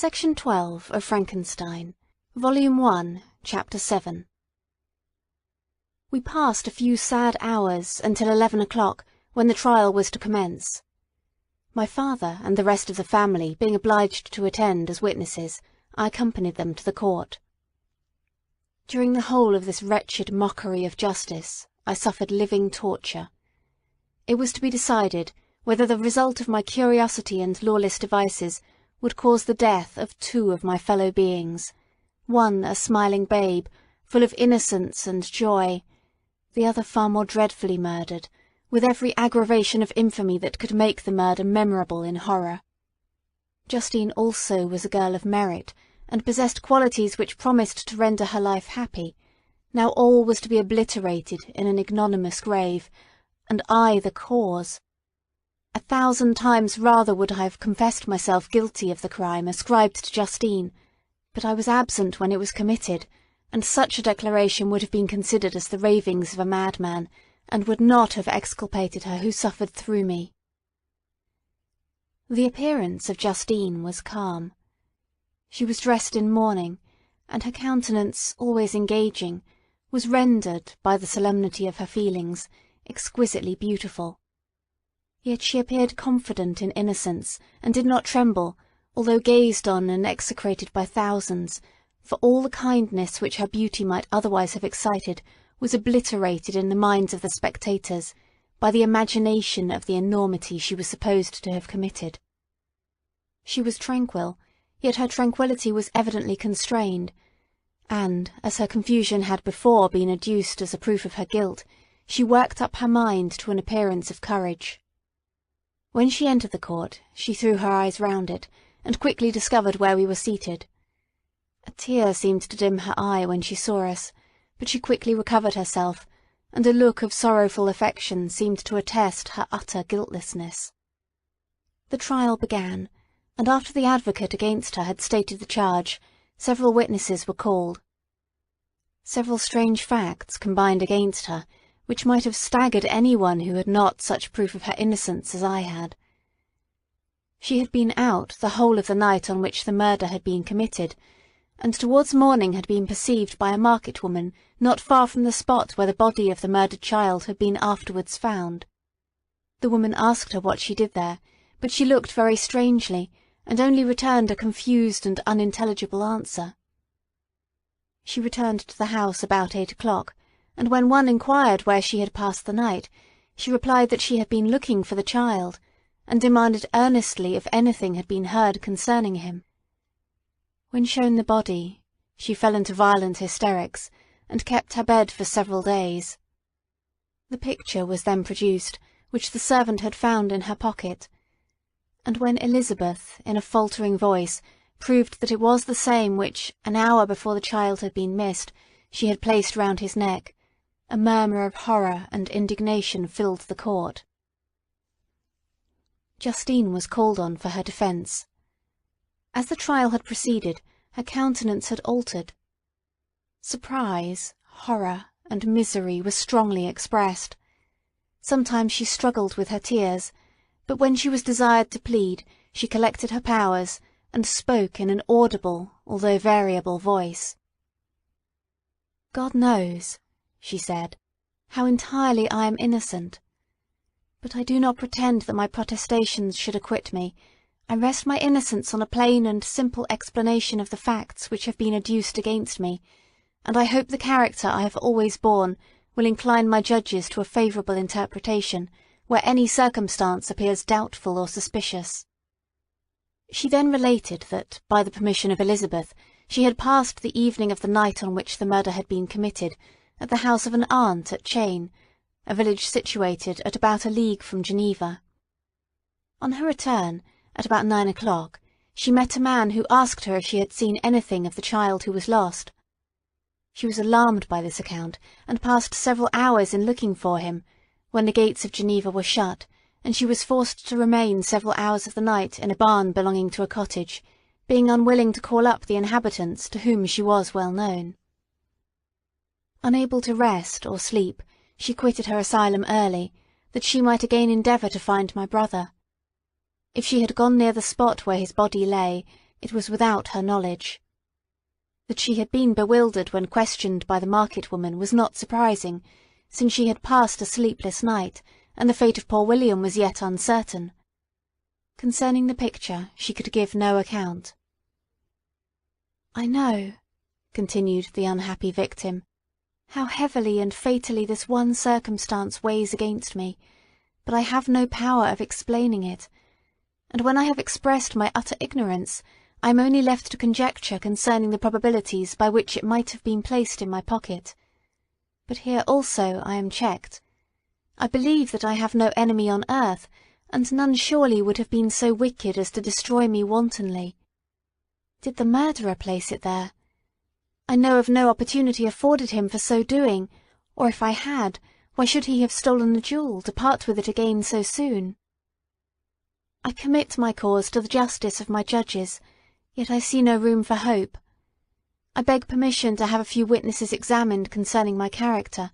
Section 12 of Frankenstein, Volume 1, Chapter 7. We passed a few sad hours until 11 o'clock, when the trial was to commence. My father and the rest of the family being obliged to attend as witnesses, I accompanied them to the court. During the whole of this wretched mockery of justice, I suffered living torture. It was to be decided whether the result of my curiosity and lawless devices would cause the death of two of my fellow beings, one a smiling babe, full of innocence and joy, the other far more dreadfully murdered, with every aggravation of infamy that could make the murder memorable in horror. Justine also was a girl of merit, and possessed qualities which promised to render her life happy. Now all was to be obliterated in an ignominious grave, and I the cause. 1,000 times rather would I have confessed myself guilty of the crime ascribed to Justine, but I was absent when it was committed, and such a declaration would have been considered as the ravings of a madman, and would not have exculpated her who suffered through me. The appearance of Justine was calm. She was dressed in mourning, and her countenance, always engaging, was rendered, by the solemnity of her feelings, exquisitely beautiful. Yet she appeared confident in innocence, and did not tremble, although gazed on and execrated by thousands, for all the kindness which her beauty might otherwise have excited was obliterated in the minds of the spectators by the imagination of the enormity she was supposed to have committed. She was tranquil, yet her tranquillity was evidently constrained, and, as her confusion had before been adduced as a proof of her guilt, she worked up her mind to an appearance of courage. When she entered the court, she threw her eyes round it, and quickly discovered where we were seated. A tear seemed to dim her eye when she saw us, but she quickly recovered herself, and a look of sorrowful affection seemed to attest her utter guiltlessness. The trial began, and after the advocate against her had stated the charge, several witnesses were called. Several strange facts combined against her, which might have staggered anyone who had not such proof of her innocence as I had. She had been out the whole of the night on which the murder had been committed, and towards morning had been perceived by a market-woman not far from the spot where the body of the murdered child had been afterwards found. The woman asked her what she did there, but she looked very strangely, and only returned a confused and unintelligible answer. She returned to the house about 8 o'clock, and when one inquired where she had passed the night, she replied that she had been looking for the child, and demanded earnestly if anything had been heard concerning him. When shown the body, she fell into violent hysterics, and kept her bed for several days. The picture was then produced, which the servant had found in her pocket, and when Elizabeth, in a faltering voice, proved that it was the same which, an hour before the child had been missed, she had placed round his neck, a murmur of horror and indignation filled the court. Justine was called on for her defence. As the trial had proceeded, her countenance had altered. Surprise, horror, and misery were strongly expressed. Sometimes she struggled with her tears, but when she was desired to plead, she collected her powers, and spoke in an audible, although variable voice. "God knows," she said, "how entirely I am innocent. But I do not pretend that my protestations should acquit me. I rest my innocence on a plain and simple explanation of the facts which have been adduced against me, and I hope the character I have always borne will incline my judges to a favourable interpretation, where any circumstance appears doubtful or suspicious." She then related that, by the permission of Elizabeth, she had passed the evening of the night on which the murder had been committed at the house of an aunt at Chain, a village situated at about a league from Geneva. On her return, at about 9 o'clock, she met a man who asked her if she had seen anything of the child who was lost. She was alarmed by this account, and passed several hours in looking for him, when the gates of Geneva were shut, and she was forced to remain several hours of the night in a barn belonging to a cottage, being unwilling to call up the inhabitants to whom she was well known. Unable to rest or sleep, she quitted her asylum early, that she might again endeavour to find my brother. If she had gone near the spot where his body lay, It was without her knowledge. That she had been bewildered when questioned by the market woman was not surprising, since she had passed a sleepless night, and the fate of poor William was yet uncertain. Concerning the picture she could give no account. "I know," continued the unhappy victim, "how heavily and fatally this one circumstance weighs against me, but I have no power of explaining it, and when I have expressed my utter ignorance, I am only left to conjecture concerning the probabilities by which it might have been placed in my pocket. But here also I am checked. I believe that I have no enemy on earth, and none surely would have been so wicked as to destroy me wantonly. Did the murderer place it there? I know of no opportunity afforded him for so doing, or if I had, why should he have stolen the jewel, to part with it again so soon? I commit my cause to the justice of my judges, yet I see no room for hope. I beg permission to have a few witnesses examined concerning my character,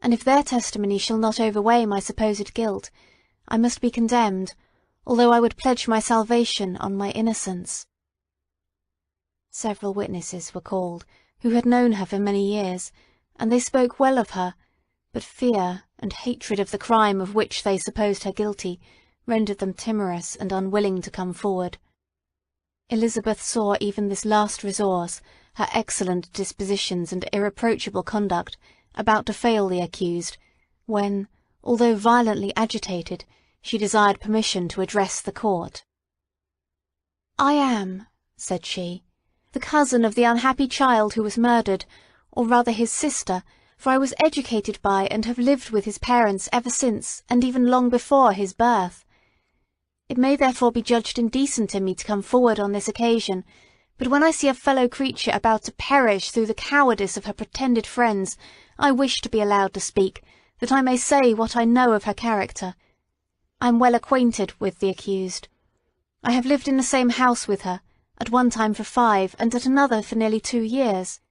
and if their testimony shall not overweigh my supposed guilt, I must be condemned, although I would pledge my salvation on my innocence." Several witnesses were called, who had known her for many years, and they spoke well of her, but fear and hatred of the crime of which they supposed her guilty rendered them timorous and unwilling to come forward. Elizabeth saw even this last resource, her excellent dispositions and irreproachable conduct, about to fail the accused, when, although violently agitated, she desired permission to address the court. "I am," said she, "the cousin of the unhappy child who was murdered, or rather his sister, for I was educated by and have lived with his parents ever since, and even long before his birth. It may therefore be judged indecent in me to come forward on this occasion, but when I see a fellow creature about to perish through the cowardice of her pretended friends, I wish to be allowed to speak, that I may say what I know of her character. I am well acquainted with the accused. I have lived in the same house with her, at one time for 5, and at another for nearly 2 years.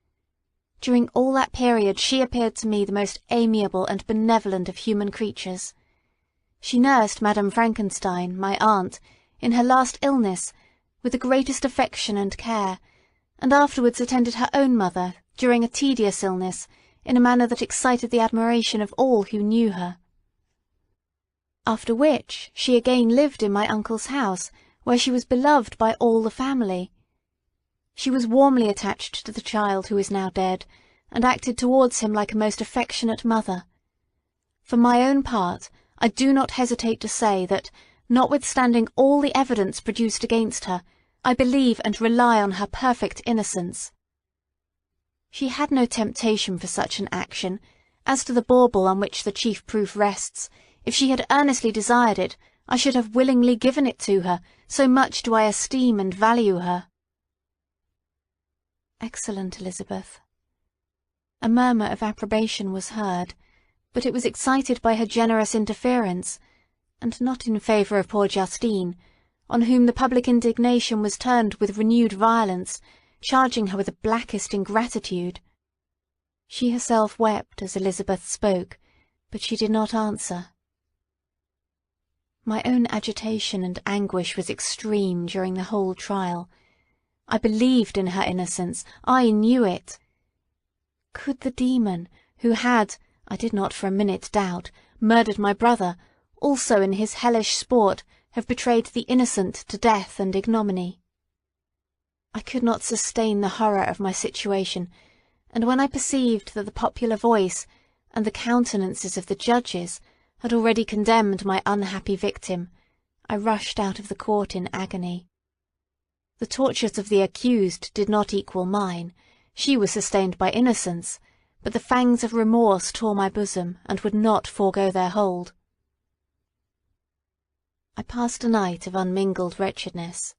During all that period she appeared to me the most amiable and benevolent of human creatures. She nursed Madame Frankenstein, my aunt, in her last illness, with the greatest affection and care, and afterwards attended her own mother, during a tedious illness, in a manner that excited the admiration of all who knew her. After which she again lived in my uncle's house, where she was beloved by all the family. She was warmly attached to the child who is now dead, and acted towards him like a most affectionate mother. For my own part, I do not hesitate to say that, notwithstanding all the evidence produced against her, I believe and rely on her perfect innocence. She had no temptation for such an action. As to the bauble on which the chief proof rests, if she had earnestly desired it, I should have willingly given it to her, so much do I esteem and value her." Excellent Elizabeth. A murmur of approbation was heard, but it was excited by her generous interference, and not in favour of poor Justine, on whom the public indignation was turned with renewed violence, charging her with the blackest ingratitude. She herself wept as Elizabeth spoke, but she did not answer. My own agitation and anguish was extreme during the whole trial. I believed in her innocence, I knew it. Could the demon, who had, I did not for a minute doubt, murdered my brother, also in his hellish sport have betrayed the innocent to death and ignominy? I could not sustain the horror of my situation, and when I perceived that the popular voice and the countenances of the judges had already condemned my unhappy victim, I rushed out of the court in agony. The tortures of the accused did not equal mine. She was sustained by innocence, but the fangs of remorse tore my bosom and would not forego their hold. I passed a night of unmingled wretchedness.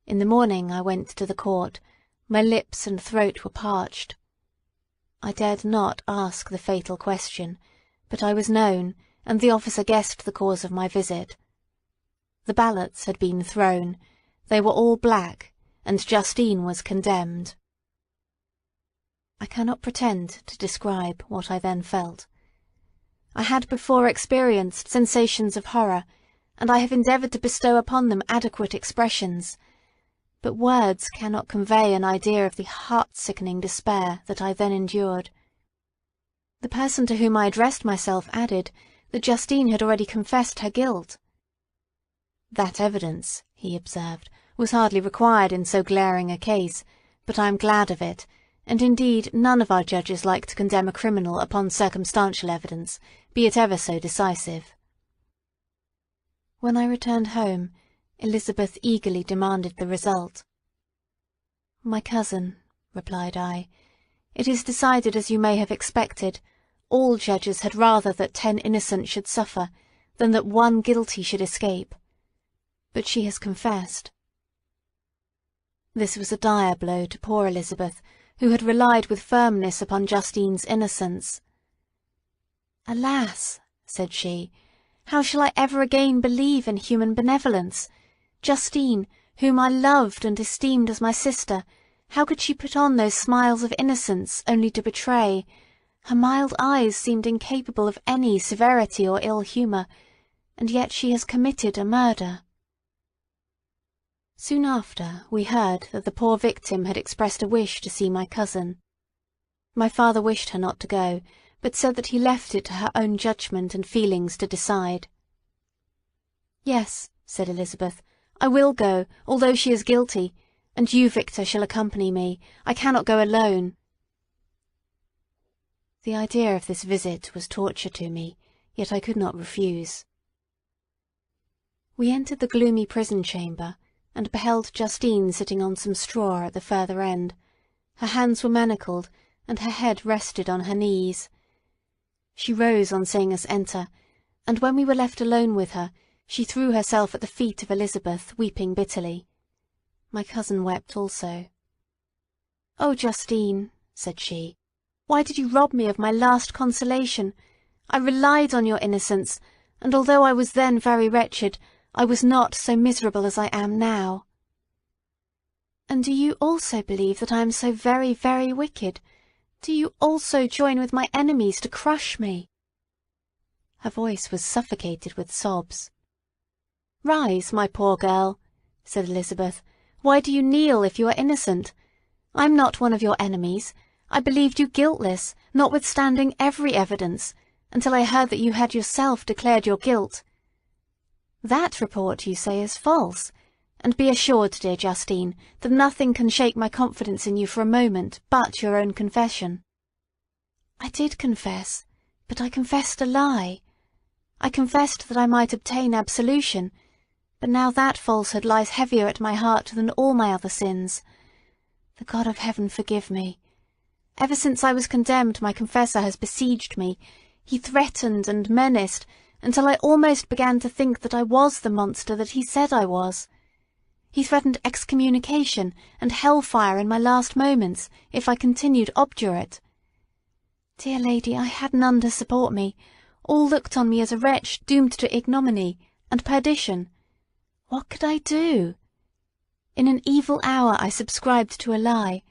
In the morning I went to the court. My lips and throat were parched. I dared not ask the fatal question, but I was known, and the officer guessed the cause of my visit. The ballots had been thrown. They were all black, and Justine was condemned. I cannot pretend to describe what I then felt. I had before experienced sensations of horror, and I have endeavoured to bestow upon them adequate expressions. but words cannot convey an idea of the heart-sickening despair that I then endured. The person to whom I addressed myself added that Justine had already confessed her guilt. "That evidence," he observed, "was hardly required in so glaring a case, but I am glad of it, and indeed none of our judges like to condemn a criminal upon circumstantial evidence, be it ever so decisive." When I returned home, Elizabeth eagerly demanded the result. "My cousin," replied I, "it is decided as you may have expected. All judges had rather that 10 innocent should suffer, than that 1 guilty should escape. But she has confessed." This was a dire blow to poor Elizabeth, who had relied with firmness upon Justine's innocence. "Alas," said she, "how shall I ever again believe in human benevolence? Justine, whom I loved and esteemed as my sister, how could she put on those smiles of innocence only to betray? Her mild eyes seemed incapable of any severity or ill humour, and yet she has committed a murder." Soon after, we heard that the poor victim had expressed a wish to see my cousin. My father wished her not to go, but said that he left it to her own judgment and feelings to decide. "Yes," said Elizabeth, "I will go, although she is guilty, and you, Victor, shall accompany me. I cannot go alone." The idea of this visit was torture to me, yet I could not refuse. We entered the gloomy prison chamber, and beheld Justine sitting on some straw at the further end. Her hands were manacled, and her head rested on her knees. She rose on seeing us enter, and when we were left alone with her, she threw herself at the feet of Elizabeth, weeping bitterly. My cousin wept also. "Oh, Justine," said she, "why did you rob me of my last consolation? I relied on your innocence, and although I was then very wretched, I was not so miserable as I am now." "And do you also believe that I am so very, very wicked? Do you also join with my enemies to crush me?" Her voice was suffocated with sobs. "Rise, my poor girl," said Elizabeth. "Why do you kneel if you are innocent? I'm not one of your enemies. I believed you guiltless, notwithstanding every evidence, until I heard that you had yourself declared your guilt. That report, you say, is false, and be assured, dear Justine, that nothing can shake my confidence in you for a moment but your own confession." "I did confess, but I confessed a lie. I confessed that I might obtain absolution, but now that falsehood lies heavier at my heart than all my other sins. The God of heaven forgive me. Ever since I was condemned, my confessor has besieged me. He threatened and menaced, until I almost began to think that I was the monster that he said I was. He threatened excommunication and hellfire in my last moments, if I continued obdurate. Dear lady, I had none to support me. All looked on me as a wretch doomed to ignominy and perdition. What could I do? In an evil hour I subscribed to a lie,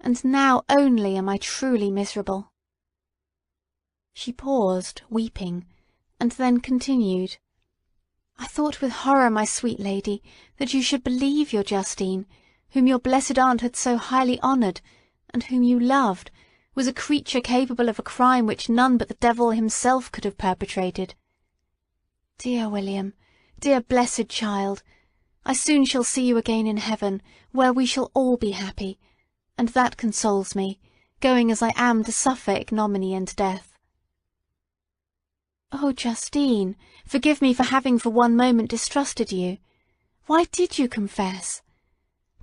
and now only am I truly miserable." She paused, weeping, and then continued, "I thought with horror, my sweet lady, that you should believe your Justine, whom your blessed aunt had so highly honoured, and whom you loved, was a creature capable of a crime which none but the devil himself could have perpetrated. Dear William, dear blessed child, I soon shall see you again in heaven, where we shall all be happy, and that consoles me, going as I am to suffer ignominy and death." "Oh, Justine, forgive me for having for one moment distrusted you. Why did you confess?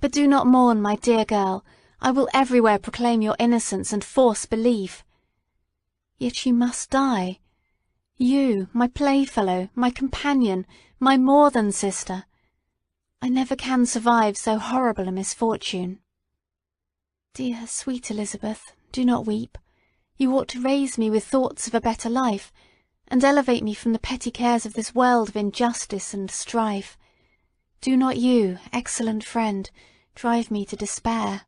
But do not mourn, my dear girl. I will everywhere proclaim your innocence and force belief. Yet you must die. You, my playfellow, my companion, my more than sister. I never can survive so horrible a misfortune. Dear, sweet Elizabeth, do not weep. You ought to raise me with thoughts of a better life, and elevate me from the petty cares of this world of injustice and strife. Do not you, excellent friend, drive me to despair.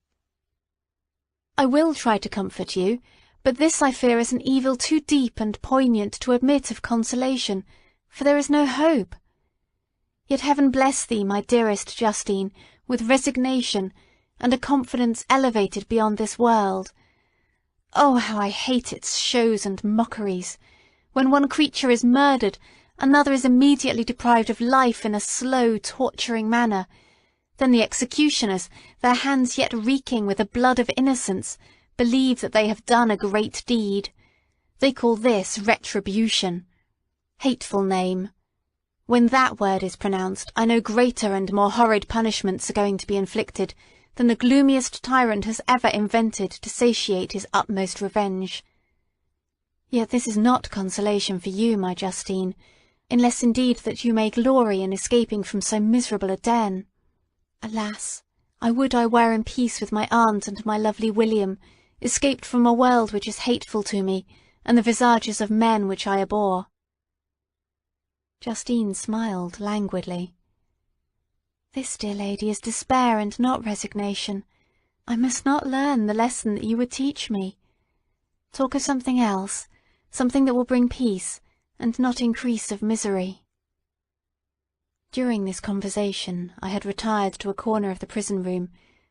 I will try to comfort you, but this I fear is an evil too deep and poignant to admit of consolation, for there is no hope. Yet heaven bless thee, my dearest Justine, with resignation, and a confidence elevated beyond this world. Oh, how I hate its shows and mockeries! When one creature is murdered, another is immediately deprived of life in a slow, torturing manner. Then the executioners, their hands yet reeking with the blood of innocence, believe that they have done a great deed. They call this retribution. Hateful name! When that word is pronounced, I know greater and more horrid punishments are going to be inflicted than the gloomiest tyrant has ever invented to satiate his utmost revenge. Yet this is not consolation for you, my Justine, unless indeed that you may glory in escaping from so miserable a den. Alas, I would I were in peace with my aunt and my lovely William, escaped from a world which is hateful to me, and the visages of men which I abhor. Justine smiled languidly. This, dear lady, is despair and not resignation. I must not learn the lesson that you would teach me. Talk of something else, something that will bring peace, and not increase of misery. During this conversation I had retired to a corner of the prison room,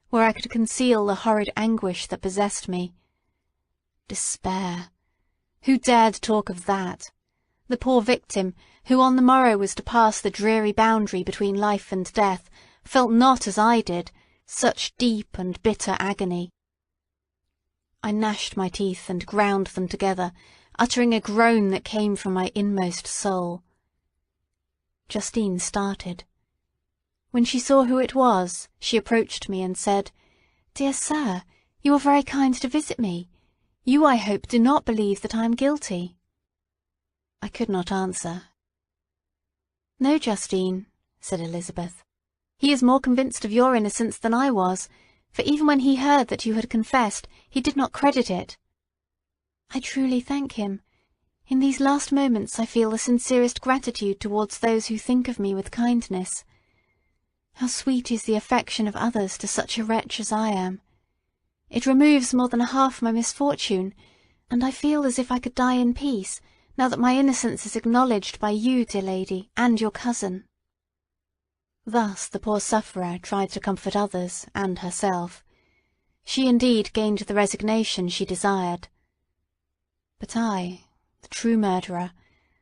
where I could conceal the horrid anguish that possessed me. Despair! Who dared talk of that? The poor victim, who on the morrow was to pass the dreary boundary between life and death, felt not, as I did, such deep and bitter agony. I gnashed my teeth and ground them together, uttering a groan that came from my inmost soul. Justine started. When she saw who it was, she approached me and said, "Dear sir, you are very kind to visit me. You, I hope, do not believe that I am guilty." I could not answer. "No, Justine," said Elizabeth. "He is more convinced of your innocence than I was, for even when he heard that you had confessed, he did not credit it." "I truly thank him. In these last moments I feel the sincerest gratitude towards those who think of me with kindness. How sweet is the affection of others to such a wretch as I am! It removes more than half my misfortune, and I feel as if I could die in peace, now that my innocence is acknowledged by you, dear lady, and your cousin." Thus the poor sufferer tried to comfort others and herself. She indeed gained the resignation she desired. But I, the true murderer,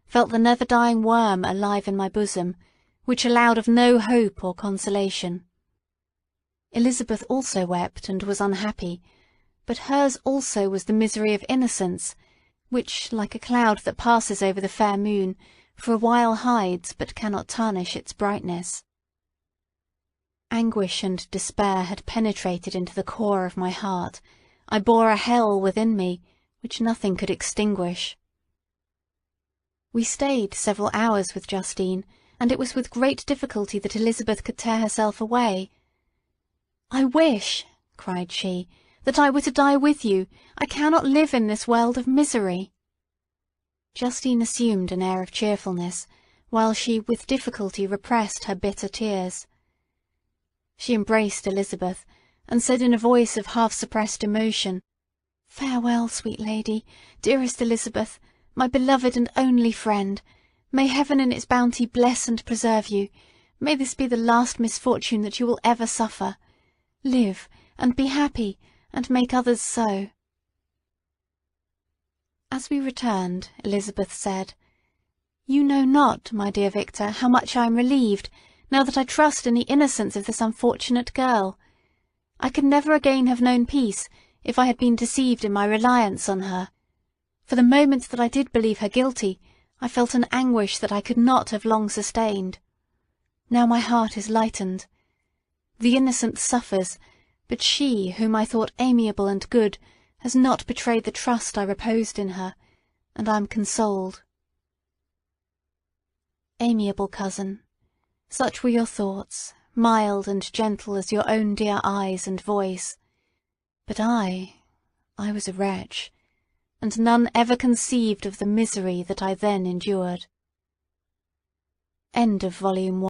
felt the never-dying worm alive in my bosom, which allowed of no hope or consolation. Elizabeth also wept and was unhappy, but hers also was the misery of innocence, which, like a cloud that passes over the fair moon, for a while hides but cannot tarnish its brightness. Anguish and despair had penetrated into the core of my heart. I bore a hell within me, which nothing could extinguish. We stayed several hours with Justine, and it was with great difficulty that Elizabeth could tear herself away. "I wish," cried she, "that I were to die with you. I cannot live in this world of misery." Justine assumed an air of cheerfulness, while she with difficulty repressed her bitter tears. She embraced Elizabeth, and said in a voice of half-suppressed emotion, "Farewell, sweet lady, dearest Elizabeth, my beloved and only friend. May heaven in its bounty bless and preserve you. May this be the last misfortune that you will ever suffer. Live, and be happy, and make others so." As we returned, Elizabeth said, "You know not, my dear Victor, how much I am relieved, now that I trust in the innocence of this unfortunate girl. I could never again have known peace if I had been deceived in my reliance on her. For the moment that I did believe her guilty, I felt an anguish that I could not have long sustained. Now my heart is lightened. The innocent suffers, but she, whom I thought amiable and good, has not betrayed the trust I reposed in her, and I am consoled." Amiable cousin, such were your thoughts, mild and gentle as your own dear eyes and voice. But I was a wretch, and none ever conceived of the misery that I then endured. End of Volume 1.